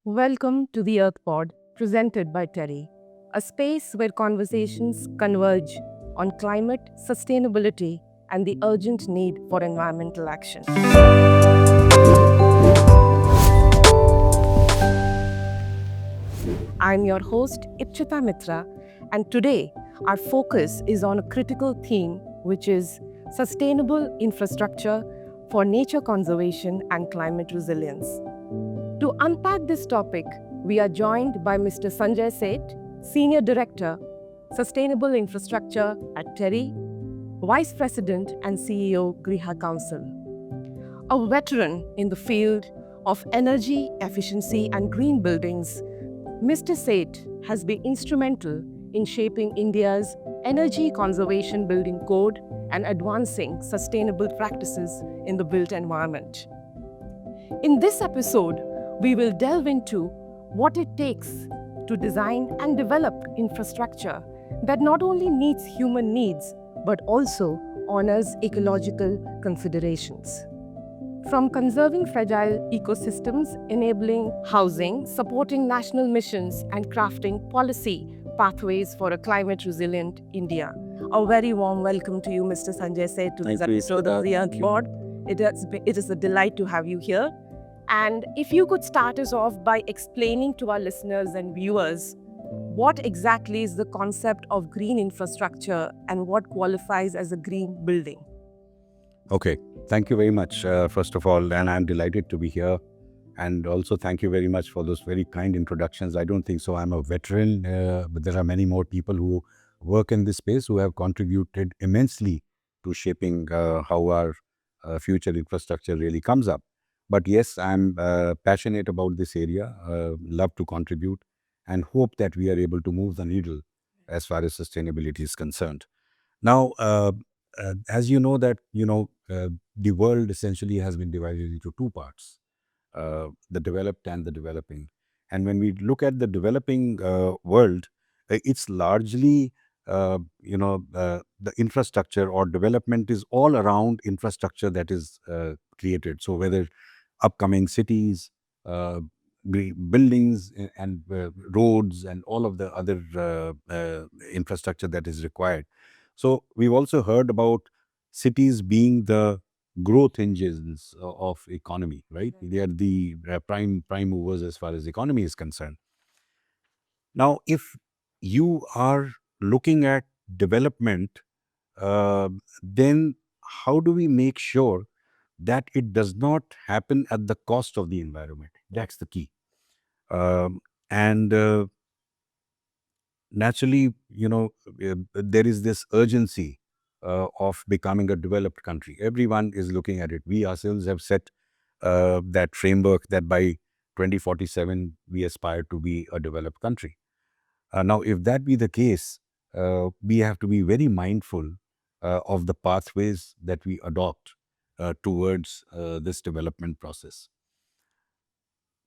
Welcome to the Earth Pod, presented by TERI, a space where conversations converge on climate, sustainability, and the urgent need for environmental action. I'm your host, Ipchita Mitra, and today our focus is on a critical theme, which is sustainable infrastructure for nature conservation and climate resilience. To unpack this topic, we are joined by Mr. Sanjay Seth, Senior Director, Sustainable Infrastructure at TERI, Vice President and CEO, GRIHA Council. A veteran in the field of energy efficiency and green buildings, Mr. Seth has been instrumental in shaping India's energy conservation building code and advancing sustainable practices in the built environment. In this episode, we will delve into what it takes to design and develop infrastructure that not only meets human needs but also honors ecological considerations. From conserving fragile ecosystems, enabling housing, supporting national missions, and crafting policy pathways for a climate resilient India. A very warm welcome to you, Mr. Sanjay Seth, to this episode of the Earth Board. It is a delight to have you here. And if you could start us off by explaining to our listeners and viewers what exactly is the concept of green infrastructure and what qualifies as a green building. Okay, thank you very much, first of all, and I'm delighted to be here. And also, thank you very much for those very kind introductions. I don't think so. I'm a veteran, but there are many more people who work in this space who have contributed immensely to shaping how our future infrastructure really comes up. But yes, I'm passionate about this area, love to contribute, and hope that we are able to move the needle as far as sustainability is concerned. Now, as you know that, the world essentially has been divided into two parts, the developed and the developing. And when we look at the developing world, it's largely, the infrastructure or development is all around infrastructure that is created. So whether upcoming cities, buildings and roads and all of the other infrastructure that is required. So we've also heard about cities being the growth engines of economy, right? They are the prime movers as far as economy is concerned. Now, if you are looking at development, then how do we make sure that it does not happen at the cost of the environment? That's the key. And naturally, there is this urgency of becoming a developed country. Everyone is looking at it. We ourselves have set that framework that by 2047 we aspire to be a developed country. Now, if that be the case, we have to be very mindful of the pathways that we adopt towards this development process.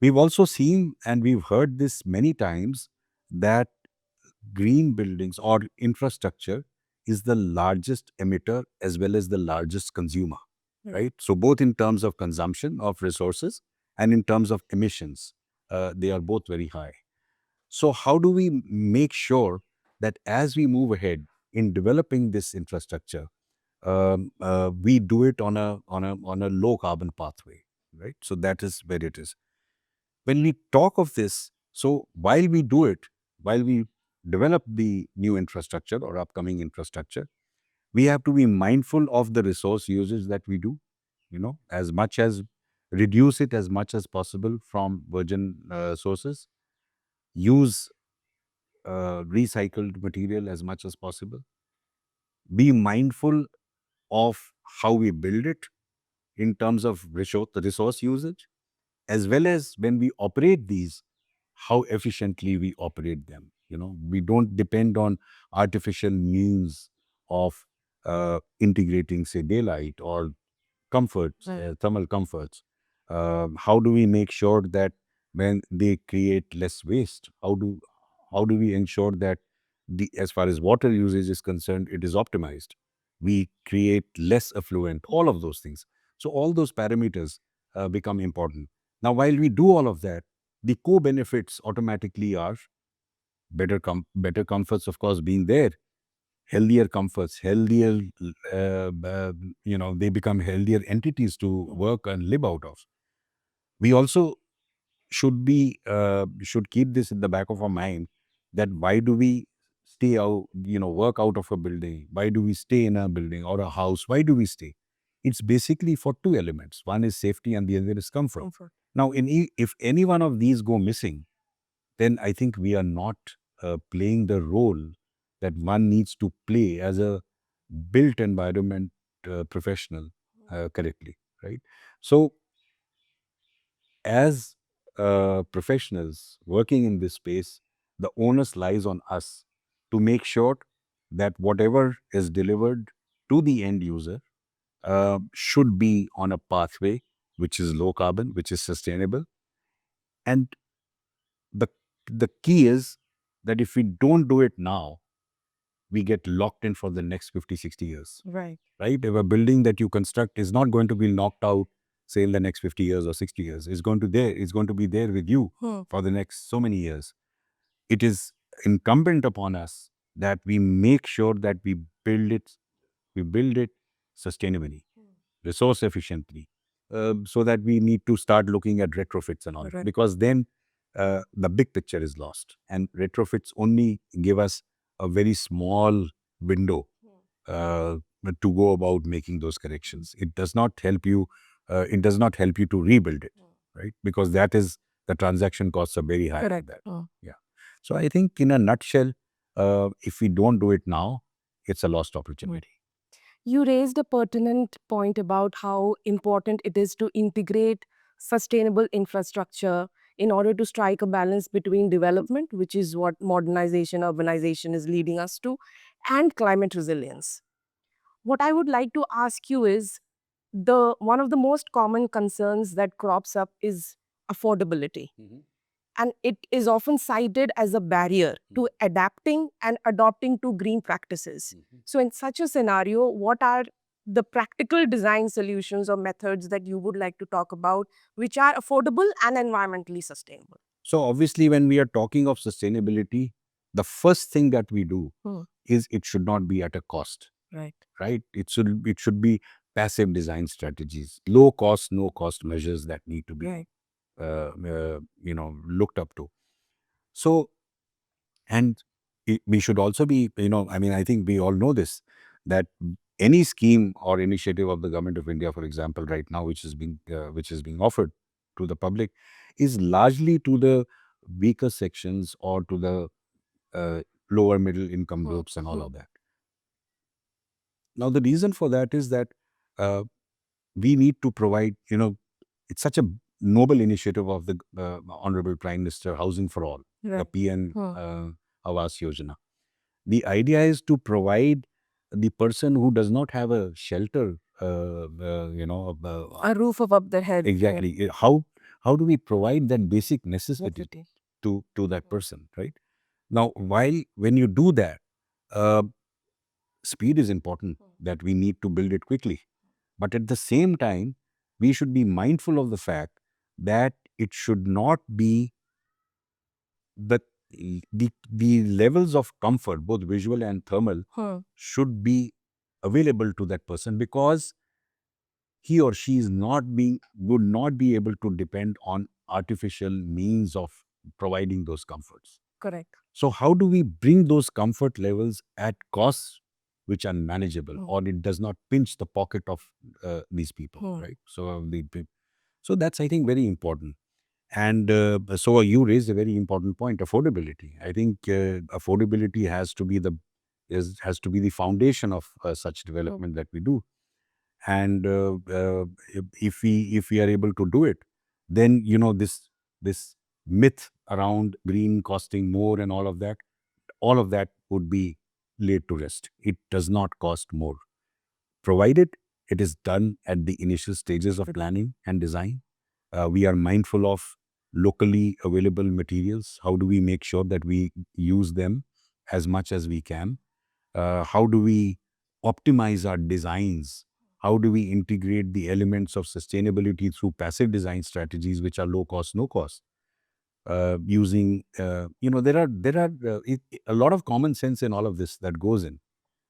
We've also seen and we've heard this many times that green buildings or infrastructure is the largest emitter as well as the largest consumer, right? So both in terms of consumption of resources and in terms of emissions, they are both very high. So how do we make sure that as we move ahead in developing this infrastructure, we do it on a low carbon pathway, right? So that is where it is. When we talk of this, so while we do it, while we develop the new infrastructure or upcoming infrastructure, we have to be mindful of the resource usage that we do, as much as reduce it as much as possible from virgin sources, use recycled material as much as possible, be mindful of how we build it in terms of resource usage, as well as when we operate these, how efficiently we operate them. We don't depend on artificial means of integrating, say, daylight or comforts, thermal comforts. How do we make sure that when they create less waste, how do we ensure that as far as water usage is concerned, it is optimized? We create less effluent, all of those things. So all those parameters become important. Now, while we do all of that, the co-benefits automatically are better comforts, of course, being there, healthier comforts, healthier, they become healthier entities to work and live out of. We also should keep this in the back of our mind, that why do we stay out, work out of a building? Why do we stay in a building or a house? Why do we stay? It's basically for two elements. One is safety and the other is comfort. Now, if any one of these go missing, then I think we are not playing the role that one needs to play as a built environment professional correctly, right? So, as professionals working in this space, the onus lies on us to make sure that whatever is delivered to the end user should be on a pathway which is low carbon, which is sustainable. And the the key is that if we don't do it now, we get locked in for the next 50, 60 years. Right. Right? If a building that you construct is not going to be knocked out, say in the next 50 years or 60 years, it's going to be there with you for the next so many years. It is incumbent upon us that we make sure that we build it sustainably, resource efficiently, so that we need to start looking at retrofits and all, Right. because then the big picture is lost, and retrofits only give us a very small window uh, to go about making those corrections. It does not help you. It does not help you to rebuild it, right? Because the transaction costs are very high. Correct. Yeah. So I think, in a nutshell, if we don't do it now, it's a lost opportunity. You raised a pertinent point about how important it is to integrate sustainable infrastructure in order to strike a balance between development, which is what modernization, urbanization is leading us to, and climate resilience. What I would like to ask you is, the one of the most common concerns that crops up is affordability, and it is often cited as a barrier to adapting and adopting to green practices. So in such a scenario, what are the practical design solutions or methods that you would like to talk about which are affordable and environmentally sustainable? So obviously, when we are talking of sustainability, the first thing that we do is it should not be at a cost, Right. right? It should be passive design strategies, low cost, no cost measures that need to be Right. looked up to. So, and we should also be, I mean, I think we all know this, that any scheme or initiative of the government of India, for example, right now, which is being offered to the public, is largely to the weaker sections or to the lower middle income groups and all of that. Now, the reason for that is that we need to provide, it's such a noble initiative of the Honorable Prime Minister, Housing for All, the PN Awas Yojana. The idea is to provide the person who does not have a shelter, A roof above their head. exactly. How do we provide that basic necessity to that person, right? Now, when you do that, uh, speed is important, that we need to build it quickly. But at the same time, we should be mindful of the fact that it should not be the the levels of comfort, both visual and thermal, should be available to that person, because he or she would not be able to depend on artificial means of providing those comforts. Correct. So how do we bring those comfort levels at costs which are manageable, or it does not pinch the pocket of these people, right? So that's, I think, very important. And so you raised a very important point: affordability. I think affordability has to be the foundation of such development that we do. And if we are able to do it, then this myth around green costing more and all of that would be laid to rest. It does not cost more, provided it is done at the initial stages of planning and design. We are mindful of locally available materials. How do we make sure that we use them as much as we can? How do we optimize our designs? How do we integrate the elements of sustainability through passive design strategies, which are low cost, no cost? using, there are a lot of common sense in all of this that goes in.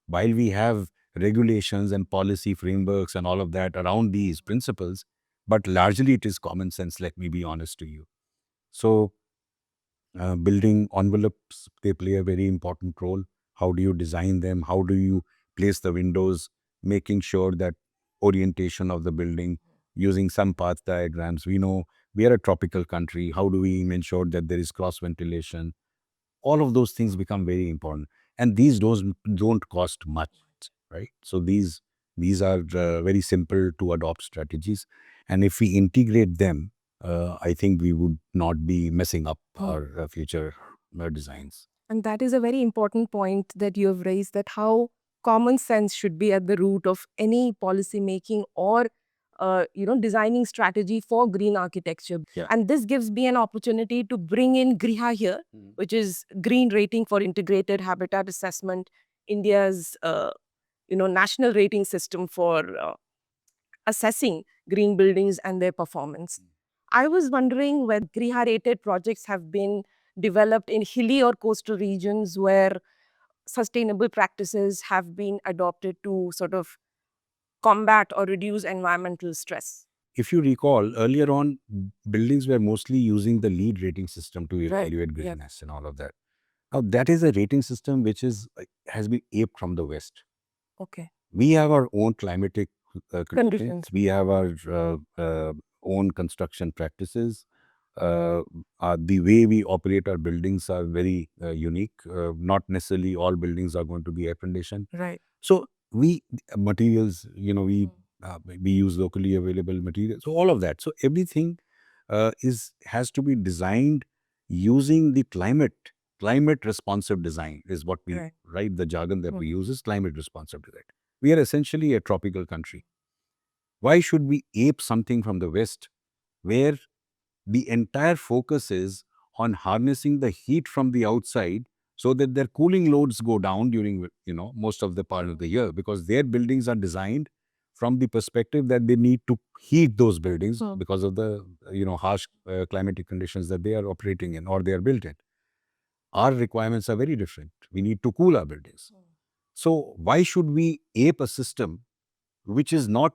While we have regulations and policy frameworks and all of that around these principles, but largely it is common sense, let me be honest to you. So building envelopes, they play a very important role. How do you design them? How do you place the windows, making sure that orientation of the building, using some path diagrams. We know we are a tropical country. How do we ensure that there is cross ventilation? All of those things become very important, and these don't cost much, right? So these are very simple to adopt strategies, and if we integrate them, I think we would not be messing up our future designs. And that is a very important point that you have raised, that how common sense should be at the root of any policy making or designing strategy for green architecture. Yeah. And this gives me an opportunity to bring in GRIHA here, which is Green Rating for Integrated Habitat Assessment, India's national rating system for assessing green buildings and their performance. I was wondering whether GRIHA rated projects have been developed in hilly or coastal regions where sustainable practices have been adopted to sort of combat or reduce environmental stress. If you recall, earlier on, buildings were mostly using the LEED rating system to evaluate Yeah. greenness and all of that. Now, that is a rating system which has been aped from the West. Okay. We have our own climatic conditions. Conditions. We have our own construction practices. The way we operate our buildings are very unique. Not necessarily all buildings are going to be air conditioned. Right. So materials, we use locally available materials. So all of that. So everything has to be designed using the climate responsive design is what we, right? The jargon that we use is climate responsive design. We are essentially a tropical country. Why should we ape something from the West where the entire focus is on harnessing the heat from the outside so that their cooling loads go down during, most of the part of the year, because their buildings are designed from the perspective that they need to heat those buildings because of the, harsh climatic conditions that they are operating in or they are built in. Our requirements are very different. We need to cool our buildings. So why should we ape a system which is not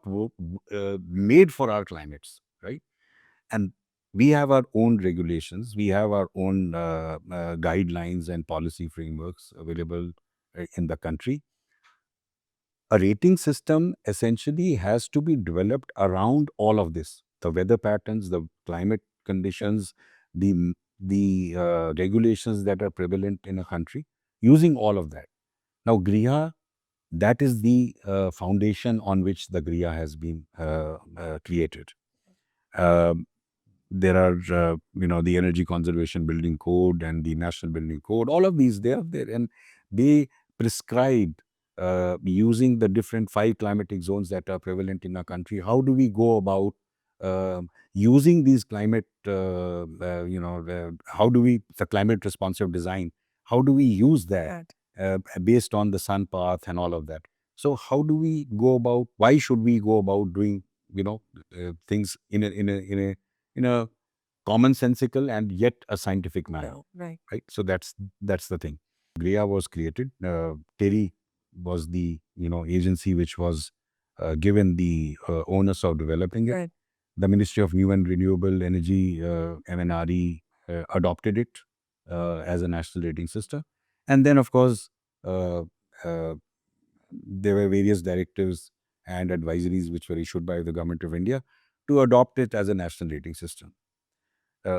made for our climates, right? And we have our own regulations. We have our own guidelines and policy frameworks available in the country. A rating system essentially has to be developed around all of this: the weather patterns, the climate conditions, the regulations that are prevalent in a country, using all of that. Now, GRIHA, that is the foundation on which the GRIHA has been created. There are, the Energy Conservation Building Code and the National Building Code. All of these, they are there, and they prescribe using the different 5 climatic zones that are prevalent in our country. How do we go about using these climate, the climate responsive design, how do we use that based on the sun path and all of that? So how do we go about, why should we go about doing, things in a commonsensical and yet a scientific manner, right? So that's the thing. GRIHA was created. TERI was the agency which was given the onus of developing it. Right. The Ministry of New and Renewable Energy, MNRE, adopted it as a national rating system, and then of course uh, uh, there were various directives and advisories which were issued by the Government of India to adopt it as a national rating system.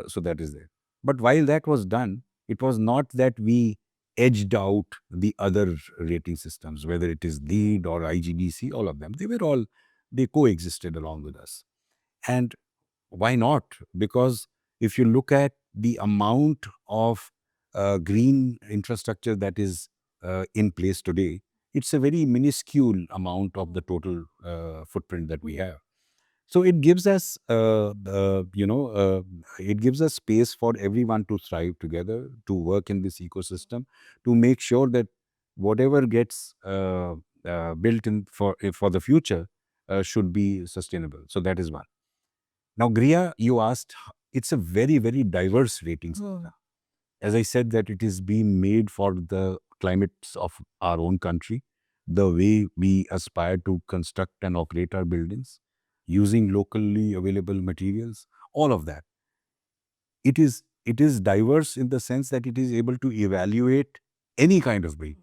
So that is there. But while that was done, it was not that we edged out the other rating systems, whether it is LEED or IGBC, all of them. They coexisted along with us. And why not? Because if you look at the amount of green infrastructure that is in place today, it's a very minuscule amount of the total footprint that we have. So it gives us, it gives us space for everyone to thrive together, to work in this ecosystem, to make sure that whatever gets built in for the future should be sustainable. So that is one. Now, GRIHA, you asked it's a very, very diverse rating system. As I said, that it is being made for the climates of our own country, the way we aspire to construct and operate our buildings, using locally available materials, all of that. It is diverse in the sense that it is able to evaluate any kind of building.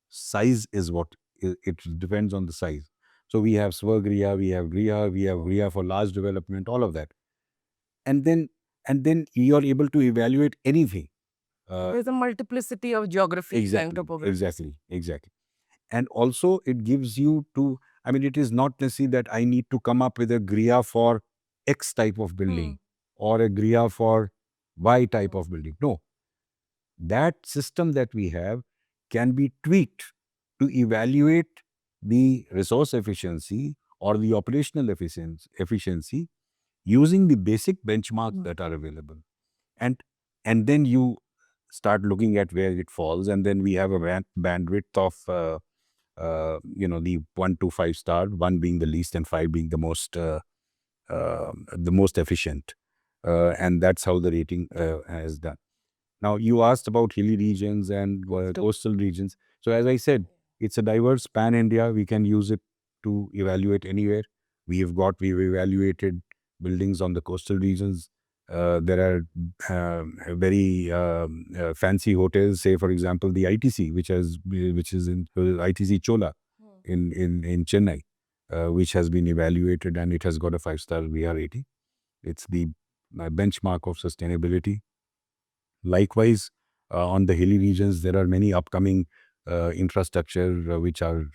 Size is what it depends on the size. So we have Swagriha, we have Griha, we have Griha for large development, all of that. And then you are able to evaluate anything. There's a multiplicity of geography and Exactly, topography. exactly. And also it gives you to, I mean, it is not necessary that I need to come up with a Griha for X type of building or a Griha for Y type of building. No, that system that we have can be tweaked to evaluate the resource efficiency or the operational efficiency using the basic benchmarks that are available. And then you start looking at where it falls, and then we have a bandwidth of the 1 to 5 star, 1 being the least and 5 being the most efficient, and that's how the rating is done. Now, you asked about hilly regions and coastal regions. So as I said, it's a diverse pan-India. We can use it to evaluate anywhere. We've evaluated buildings on the coastal regions. There are very fancy hotels, say for example, the ITC, which is in ITC Chola in Chennai, which has been evaluated and it has got a 5-star VR rating. It's the benchmark of sustainability. Likewise, on the hilly regions, there are many upcoming infrastructure which are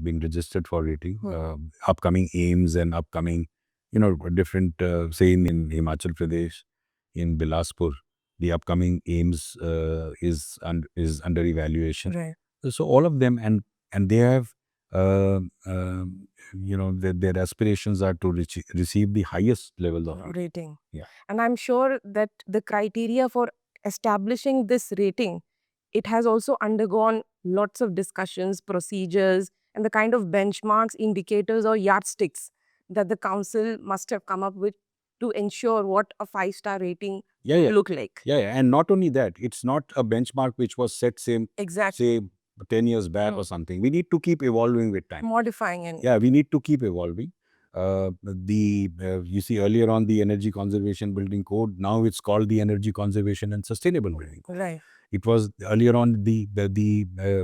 being registered for rating. Upcoming aims and upcoming, different, say in Himachal Pradesh, in Bilaspur, the upcoming aims is under evaluation. Right. So all of them, and they have, their aspirations are to receive the highest level of Rating. Yeah. And I'm sure that the criteria for establishing this rating, it has also undergone lots of discussions, procedures, and the kind of benchmarks, indicators, or yardsticks that the council must have come up with to ensure what a 5-star rating Yeah. look like. Yeah, and not only that, it's not a benchmark which was set say 10 years back or something. We need to keep evolving with time. Modifying and Yeah, we need to keep evolving. You see, earlier on the Energy Conservation Building Code, now it's called the Energy Conservation and Sustainable Building Code. right. It was earlier on the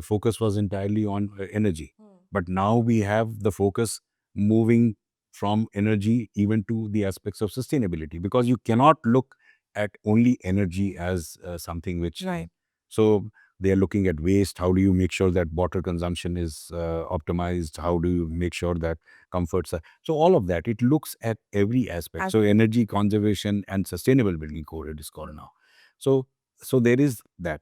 focus was entirely on energy, but now we have the focus moving from energy even to the aspects of sustainability, because you cannot look at only energy as something which. Right. So they are looking at waste. How do you make sure that water consumption is optimized? How do you make sure that comforts are, so all of that, it looks at every aspect. So Energy Conservation and Sustainable Building Code, it is called now. So there is that.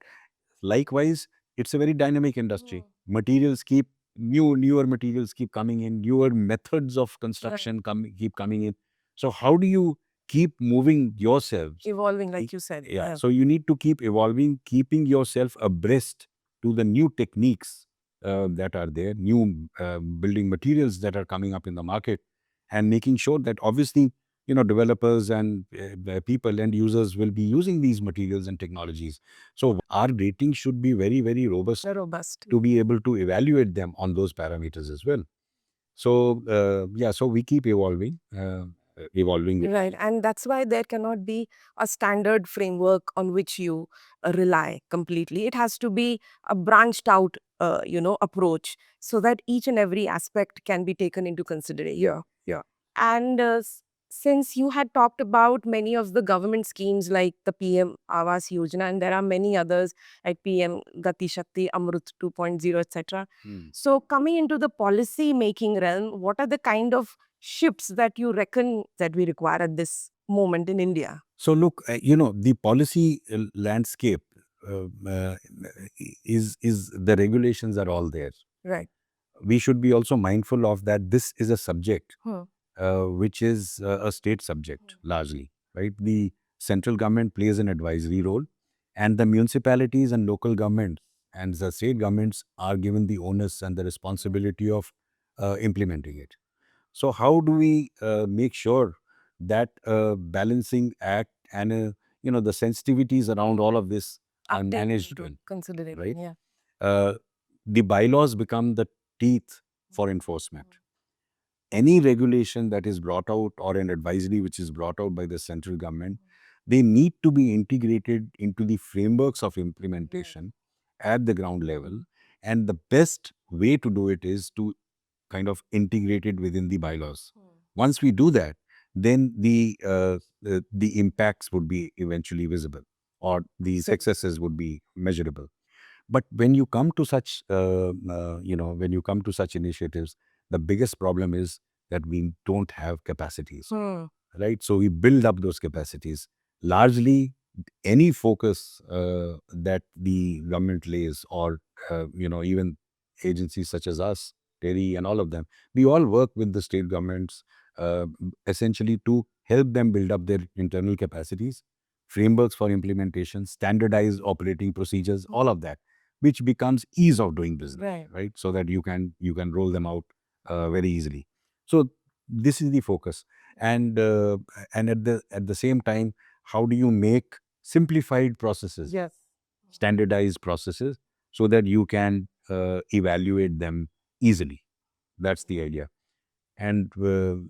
Likewise, it's a very dynamic industry. Materials keep newer materials keep coming in, newer methods of construction keep coming in. So how do you keep moving yourselves? Evolving, like you said. Yeah. So you need to keep evolving, keeping yourself abreast to the new techniques that are there, new building materials that are coming up in the market, and making sure that obviously, developers and people and users will be using these materials and technologies. So our rating should be very, very robust Robust. to be able to evaluate them on those parameters as well. So so we keep evolving. Right. And that's why there cannot be a standard framework on which you rely completely. It has to be a branched out, approach, so that each and every aspect can be taken into consideration. Yeah. And since you had talked about many of the government schemes like the PM Awas Yojana, and there are many others like PM Gati Shakti, Amrut 2.0, etc. So coming into the policy making realm, what are the kind of shifts that you reckon that we require at this moment in India? So look, the policy landscape is the regulations are all there. Right. We should be also mindful of that. This is a subject which is a state subject largely, right? The central government plays an advisory role, and the municipalities and local governments and the state governments are given the onus and the responsibility of implementing it. So how do we make sure that balancing act and the sensitivities around all of this are managed well, considerably, right? yeah. The bylaws become the teeth for enforcement. Any regulation that is brought out or an advisory which is brought out by the central government, they need to be integrated into the frameworks of implementation at the ground level. And the best way to do it is to kind of integrate it within the bylaws. Once we do that, then the impacts would be eventually visible, or the successes would be measurable. But when you come to such, when you come to such initiatives, the biggest problem is that we don't have capacities, right? So we build up those capacities. Largely, any focus that the government lays, or even agencies such as us, TERI and all of them, we all work with the state governments uh, essentially to help them build up their internal capacities, frameworks for implementation, standardized operating procedures, all of that, which becomes ease of doing business, right? So that you can roll them out very easily. So this is the focus, and at the same time, how do you make simplified processes, Yes. standardized processes, so that you can evaluate them easily? That's the idea. And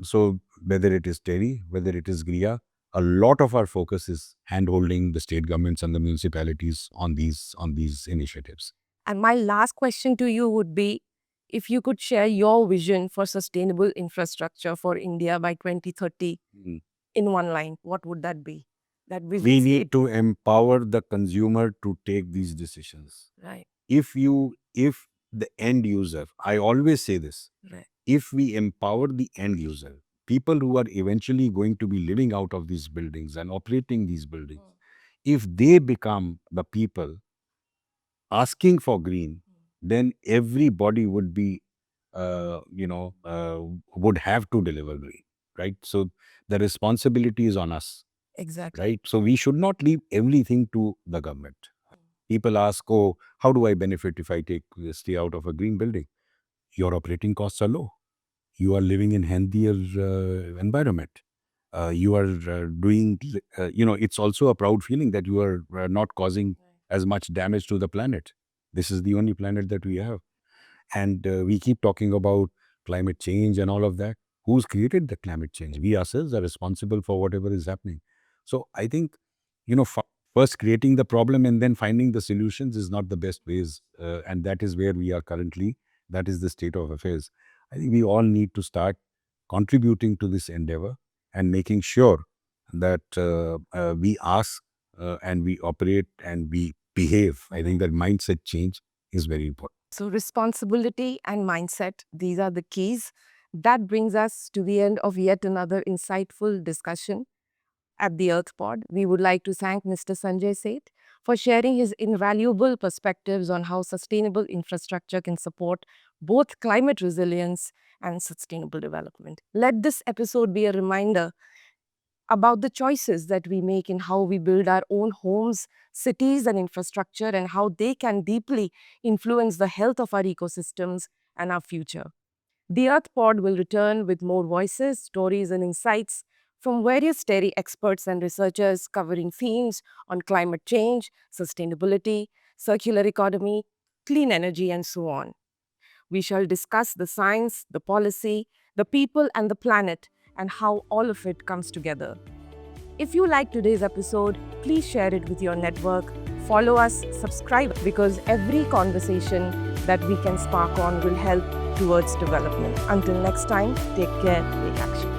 so whether it is TERI, whether it is GRIHA, a lot of our focus is hand-holding the state governments and the municipalities on these initiatives. And my last question to you would be, if you could share your vision for sustainable infrastructure for India by 2030 in one line, what would that be? That vision We statement. need to empower the consumer to take these decisions. Right, If the end user, I always say this, right. if we empower the end user, people who are eventually going to be living out of these buildings and operating these buildings, if they become the people asking for green, then everybody would be, would have to deliver green, right? So the responsibility is on us, Exactly. right? So we should not leave everything to the government. People ask, oh, how do I benefit if I stay out of a green building? Your operating costs are low. You are living in healthier environment. You are doing, it's also a proud feeling that you are not causing as much damage to the planet. This is the only planet that we have. And we keep talking about climate change and all of that. Who's created the climate change? We ourselves are responsible for whatever is happening. So I think, first creating the problem and then finding the solutions is not the best ways. And that is where we are currently. That is the state of affairs. I think we all need to start contributing to this endeavor and making sure that we ask and we operate and we behave. I think that mindset change is very important. So responsibility and mindset, these are the keys. That brings us to the end of yet another insightful discussion at the Earth Pod. We would like to thank Mr. Sanjay Seth for sharing his invaluable perspectives on how sustainable infrastructure can support both climate resilience and sustainable development. Let this episode be a reminder about the choices that we make in how we build our own homes, cities, and infrastructure, and how they can deeply influence the health of our ecosystems and our future. The Earth Pod will return with more voices, stories, and insights from various TERI experts and researchers covering themes on climate change, sustainability, circular economy, clean energy, and so on. We shall discuss the science, the policy, the people, and the planet, and how all of it comes together. If you like today's episode, please share it with your network, follow us, subscribe, because every conversation that we can spark on will help towards development. Until next time, take care, take action.